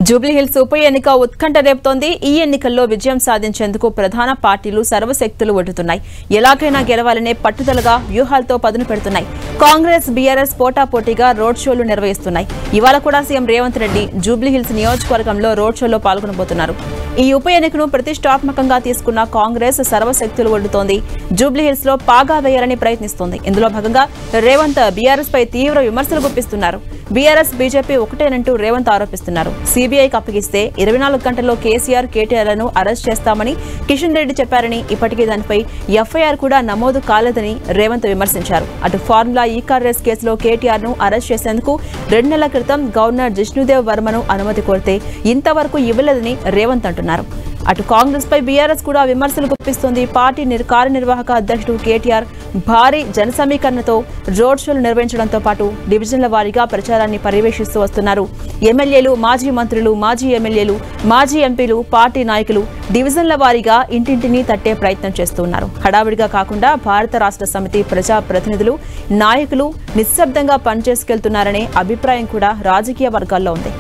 జూబ్లీహిల్స్ ఉప ఎన్నిక ఉత్కంఠ రేపుతోంది. ఈ ఎన్నికల్లో విజయం సాధించేందుకు ప్రధాన పార్టీలు సర్వశక్తులు ఒడ్డుతున్నాయి. ఎలాగైనా గెలవాలనే పట్టుదలగా వ్యూహాలతో పదును పెడుతున్నాయి. కాంగ్రెస్, బీఆర్ఎస్ పోటాపోటీగా రోడ్ షోలు నిర్వహిస్తున్నాయి. ఇవాళ కూడా సీఎం రేవంత్ రెడ్డి జూబ్లీహిల్స్ నియోజకవర్గంలో రోడ్ షోలో పాల్గొనబోతున్నారు. ఈ ఉప ఎన్నికను ప్రతిష్టాత్మకంగా తీసుకున్న కాంగ్రెస్ సర్వశక్తులు ఒడ్డుతోంది. జూబ్లీహిల్స్ లో పాగా వేయాలని ప్రయత్నిస్తోంది. ఇందులో భాగంగా రేవంత్ బీఆర్ఎస్ పై తీవ్ర విమర్శలు గుప్పిస్తున్నారు. బీఆర్ఎస్, బీజేపీ ఒకటేనంటూ రేవంత్ ఆరోపిస్తున్నారు. సీబీఐకి అప్పగిస్తే 24 గంటల్లో కేసీఆర్, కేటీఆర్లను అరెస్ట్ చేస్తామని కిషన్ రెడ్డి చెప్పారని, ఇప్పటికీ దానిపై ఎఫ్ఐఆర్ కూడా నమోదు కాలేదని రేవంత్ విమర్శించారు. అటు ఫార్ములా ఈ కార్ రేస్ కేసులో కేటీఆర్ను అరెస్ట్ చేసేందుకు 2 నెలల క్రితం గవర్నర్ జిష్ణుదేవ్ వర్మను అనుమతి కోరితే ఇంతవరకు ఇవ్వలేదని రేవంత్ అంటున్నారు. అటు కాంగ్రెస్ పై బీఆర్ఎస్ కూడా విమర్శలు గుప్పిస్తోంది. పార్టీ కార్యనిర్వాహక అధ్యక్షుడు కేటీఆర్ భారీ జన సమీకరణతో రోడ్ షోలు నిర్వహించడంతో పాటు డివిజన్ల వారీగా ప్రచారాన్ని పర్యవేక్షిస్తూ వస్తున్నారు. ఎమ్మెల్యేలు, మాజీ మంత్రులు, మాజీ ఎమ్మెల్యేలు, మాజీ ఎంపీలు, పార్టీ నాయకులు డివిజన్ల వారీగా ఇంటింటిని తట్టే ప్రయత్నం చేస్తున్నారు. హడావిడిగా కాకుండా భారత రాష్ట్ర సమితి ప్రజా ప్రతినిధులు, నాయకులు నిశ్శబ్దంగా పనిచేసుకెళ్తున్నారనే అభిప్రాయం కూడా రాజకీయ వర్గాల్లో ఉంది.